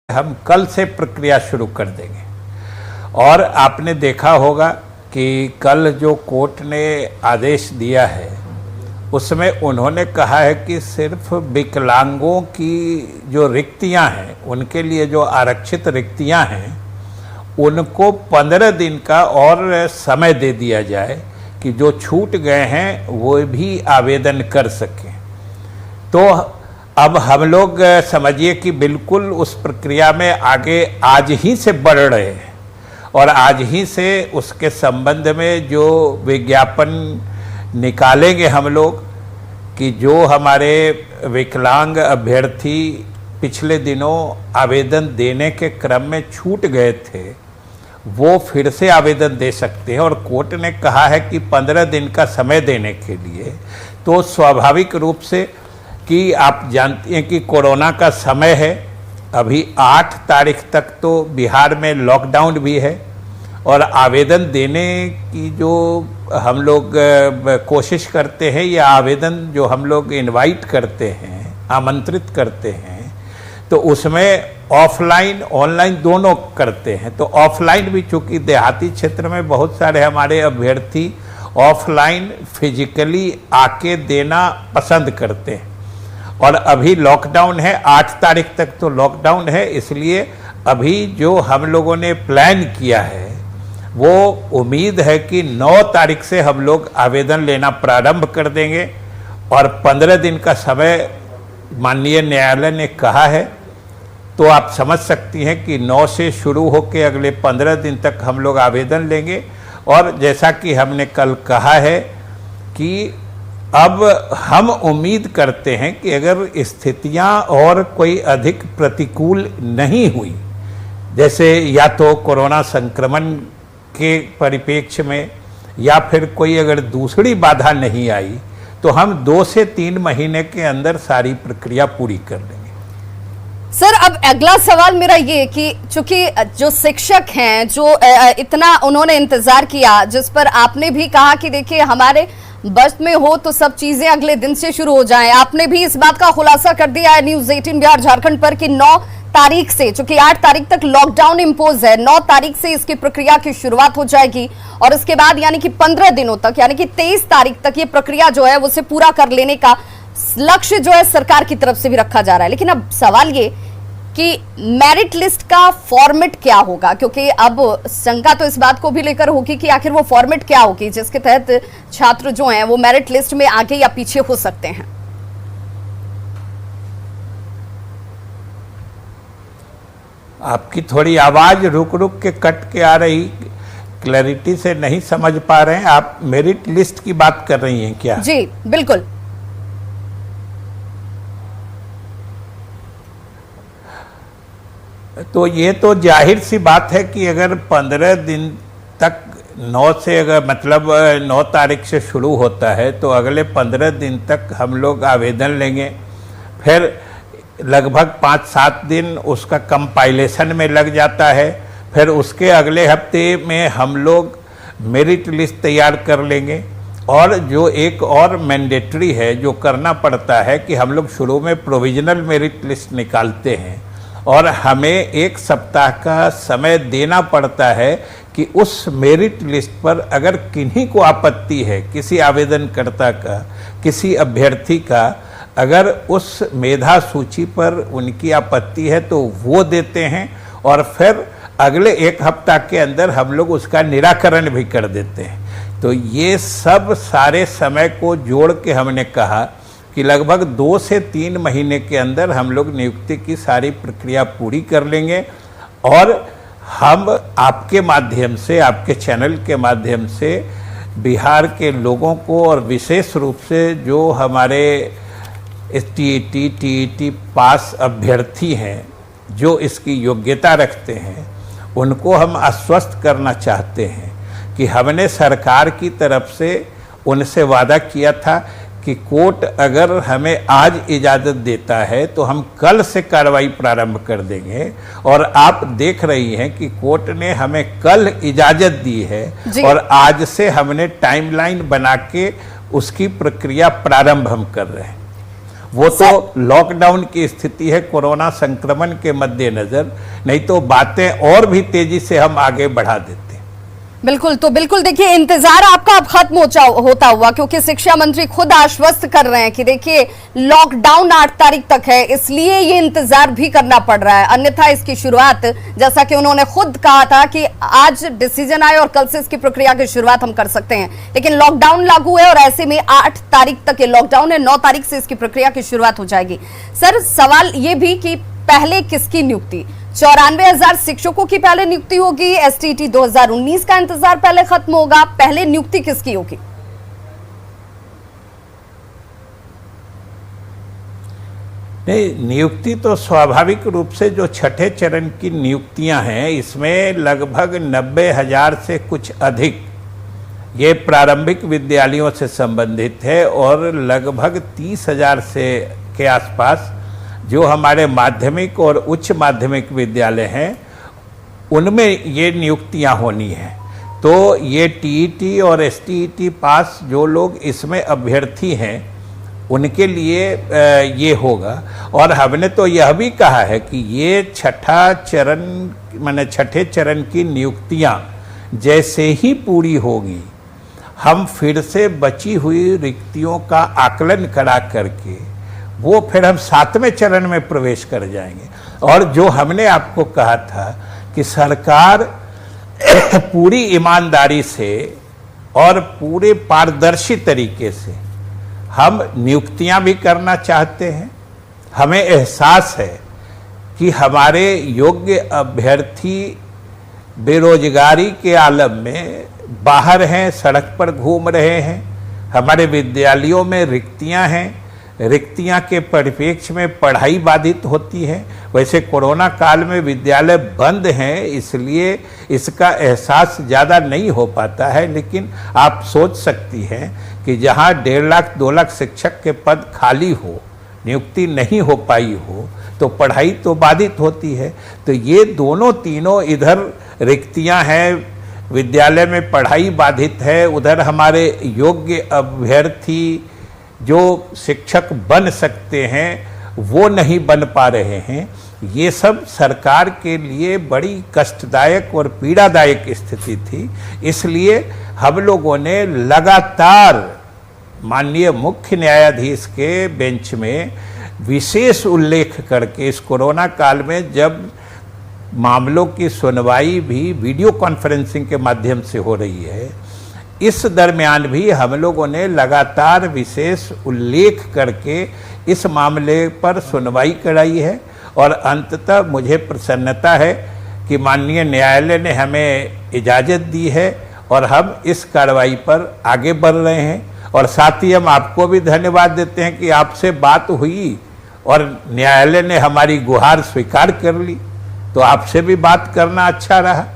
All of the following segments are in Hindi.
हम कल से प्रक्रिया शुरू कर देंगे। और आपने देखा होगा कि कल जो कोर्ट ने आदेश दिया है उसमें उन्होंने कहा है कि सिर्फ विकलांगों की जो रिक्तियां हैं, उनके लिए जो आरक्षित रिक्तियां हैं, उनको 15 दिन का और समय दे दिया जाए कि जो छूट गए हैं वो भी आवेदन कर सकें। तो अब हम लोग समझिए कि बिल्कुल उस प्रक्रिया में आगे आज ही से बढ़ रहे हैं और आज ही से उसके संबंध में जो विज्ञापन निकालेंगे हम लोग कि जो हमारे विकलांग अभ्यर्थी पिछले दिनों आवेदन देने के क्रम में छूट गए थे वो फिर से आवेदन दे सकते हैं। और कोर्ट ने कहा है कि 15 दिन का समय देने के लिए, तो स्वाभाविक रूप से कि आप जानती हैं कि कोरोना का समय है, अभी 8 तारीख तक तो बिहार में लॉकडाउन भी है और आवेदन देने की जो हम लोग कोशिश करते हैं या आवेदन जो हम लोग इनवाइट करते हैं, आमंत्रित करते हैं, तो उसमें ऑफलाइन ऑनलाइन दोनों करते हैं। तो ऑफलाइन भी, चूँकि देहाती क्षेत्र में बहुत सारे हमारे अभ्यर्थी ऑफलाइन फिजिकली आके देना पसंद करते हैं और अभी लॉकडाउन है, 8 तारीख तक तो लॉकडाउन है, इसलिए अभी जो हम लोगों ने प्लान किया है वो उम्मीद है कि 9 तारीख से हम लोग आवेदन लेना प्रारंभ कर देंगे और 15 दिन का समय माननीय न्यायालय ने कहा है। तो आप समझ सकती हैं कि 9 से शुरू होकर अगले 15 दिन तक हम लोग आवेदन लेंगे। और जैसा कि हमने कल कहा है कि अब हम उम्मीद करते हैं कि अगर स्थितियां और कोई अधिक प्रतिकूल नहीं हुई, जैसे या तो कोरोना संक्रमण के परिप्रेक्ष्य में या फिर कोई अगर दूसरी बाधा नहीं आई, तो हम 2 से 3 महीने के अंदर सारी प्रक्रिया पूरी कर लेंगे। सर, अब अगला सवाल मेरा ये कि चूंकि जो शिक्षक हैं जो इतना उन्होंने इंतजार किया, जिस पर आपने भी कहा कि देखिए हमारे बस में हो तो सब चीजें अगले दिन से शुरू हो जाएं, आपने भी इस बात का खुलासा कर दिया है न्यूज़ 18 बिहार झारखंड पर कि 9 तारीख से, चूंकि 8 तारीख तक लॉकडाउन इंपोज है, 9 तारीख से इसकी प्रक्रिया की शुरुआत हो जाएगी और उसके बाद यानी कि 15 दिनों तक यानी कि 23 तारीख तक ये प्रक्रिया जो है उसे पूरा कर लेने का लक्ष्य जो है सरकार की तरफ से भी रखा जा रहा है। लेकिन अब सवाल ये कि मेरिट लिस्ट का फॉर्मेट क्या होगा, क्योंकि अब शंका तो इस बात को भी लेकर होगी कि आखिर वो फॉर्मेट क्या होगी जिसके तहत छात्र जो हैं वो मेरिट लिस्ट में आगे या पीछे हो सकते हैं। आपकी थोड़ी आवाज रुक रुक के कट के आ रही, क्लैरिटी से नहीं समझ पा रहे हैं। आप मेरिट लिस्ट की बात कर रही हैं क्या? जी बिल्कुल। तो ये तो जाहिर सी बात है कि अगर 15 दिन तक 9 से अगर मतलब 9 तारीख से शुरू होता है तो अगले 15 दिन तक हम लोग आवेदन लेंगे, फिर लगभग 5-7 दिन उसका कंपाइलेशन में लग जाता है, फिर उसके अगले हफ्ते में हम लोग मेरिट लिस्ट तैयार कर लेंगे। और जो एक और मैंडेटरी है जो करना पड़ता है कि हम लोग शुरू में प्रोविजनल मेरिट लिस्ट निकालते हैं और हमें 1 सप्ताह का समय देना पड़ता है कि उस मेरिट लिस्ट पर अगर किन्हीं को आपत्ति है, किसी आवेदनकर्ता का, किसी अभ्यर्थी का अगर उस मेधा सूची पर उनकी आपत्ति है तो वो देते हैं और फिर अगले 1 हफ्ता के अंदर हम लोग उसका निराकरण भी कर देते हैं। तो ये सब सारे समय को जोड़ के हमने कहा कि लगभग 2 से 3 महीने के अंदर हम लोग नियुक्ति की सारी प्रक्रिया पूरी कर लेंगे और हम आपके माध्यम से, आपके चैनल के माध्यम से बिहार के लोगों को और विशेष रूप से जो हमारे टीईटी पास अभ्यर्थी हैं जो इसकी योग्यता रखते हैं, उनको हम आश्वस्त करना चाहते हैं कि हमने सरकार की तरफ से उनसे वादा किया था कि कोर्ट अगर हमें आज इजाज़त देता है तो हम कल से कार्रवाई प्रारंभ कर देंगे। और आप देख रही हैं कि कोर्ट ने हमें कल इजाज़त दी है और आज से हमने टाइमलाइन बना के उसकी प्रक्रिया प्रारंभ हम कर रहे हैं। वो तो लॉकडाउन की स्थिति है कोरोना संक्रमण के मद्देनजर, नहीं तो बातें और भी तेजी से हम आगे बढ़ा देते। बिल्कुल, तो बिल्कुल देखिए इंतजार आपका अब खत्म होता हुआ, क्योंकि शिक्षा मंत्री खुद आश्वस्त कर रहे हैं कि देखिए लॉकडाउन 8 तारीख तक है, इसलिए ये इंतजार भी करना पड़ रहा है, अन्यथा इसकी शुरुआत, जैसा कि उन्होंने खुद कहा था कि आज डिसीजन आए और कल से इसकी प्रक्रिया की शुरुआत हम कर सकते हैं, लेकिन लॉकडाउन लागू है और ऐसे में 8 तारीख तक ये लॉकडाउन है, 9 तारीख से इसकी प्रक्रिया की शुरुआत हो जाएगी। सर, सवाल ये भी कि पहले किसकी नियुक्ति? 94,000 शिक्षकों की पहले नियुक्ति होगी, एसटीईटी 2019 का इंतजार पहले खत्म होगा, पहले नियुक्ति किसकी होगी? नहीं, नियुक्ति तो स्वाभाविक रूप से जो छठे चरण की नियुक्तियां हैं, इसमें लगभग 90,000 से कुछ अधिक ये प्रारंभिक विद्यालयों से संबंधित है और लगभग 30,000 से के आसपास जो हमारे माध्यमिक और उच्च माध्यमिक विद्यालय हैं उनमें ये नियुक्तियां होनी हैं। तो ये टीईटी और एसटीईटी पास जो लोग इसमें अभ्यर्थी हैं उनके लिए ये होगा। और हमने तो यह भी कहा है कि ये छठे चरण की नियुक्तियां जैसे ही पूरी होगी, हम फिर से बची हुई रिक्तियों का आकलन करा करके वो फिर हम 7वें चरण में प्रवेश कर जाएंगे। और जो हमने आपको कहा था कि सरकार पूरी ईमानदारी से और पूरे पारदर्शी तरीके से हम नियुक्तियां भी करना चाहते हैं। हमें एहसास है कि हमारे योग्य अभ्यर्थी बेरोजगारी के आलम में बाहर हैं, सड़क पर घूम रहे हैं, हमारे विद्यालयों में रिक्तियां हैं, रिक्तियां के परिप्रेक्ष्य में पढ़ाई बाधित होती है। वैसे कोरोना काल में विद्यालय बंद हैं, इसलिए इसका एहसास ज़्यादा नहीं हो पाता है, लेकिन आप सोच सकती हैं कि जहां 1.5 लाख 2 लाख शिक्षक के पद खाली हो, नियुक्ति नहीं हो पाई हो, तो पढ़ाई तो बाधित होती है। तो ये दोनों तीनों, इधर रिक्तियां हैं, विद्यालय में पढ़ाई बाधित है, उधर हमारे योग्य अभ्यर्थी जो शिक्षक बन सकते हैं वो नहीं बन पा रहे हैं। ये सब सरकार के लिए बड़ी कष्टदायक और पीड़ादायक स्थिति थी। इसलिए हम लोगों ने लगातार माननीय मुख्य न्यायाधीश के बेंच में विशेष उल्लेख करके, इस कोरोना काल में जब मामलों की सुनवाई भी वीडियो कॉन्फ्रेंसिंग के माध्यम से हो रही है, इस दरमियान भी हम लोगों ने लगातार विशेष उल्लेख करके इस मामले पर सुनवाई कराई है। और अंततः मुझे प्रसन्नता है कि माननीय न्यायालय ने हमें इजाज़त दी है और हम इस कार्रवाई पर आगे बढ़ रहे हैं। और साथ ही हम आपको भी धन्यवाद देते हैं कि आपसे बात हुई और न्यायालय ने हमारी गुहार स्वीकार कर ली, तो आपसे भी बात करना अच्छा रहा,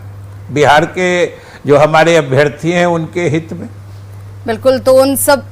बिहार के जो हमारे अभ्यर्थी हैं उनके हित में। बिल्कुल, तो उन सब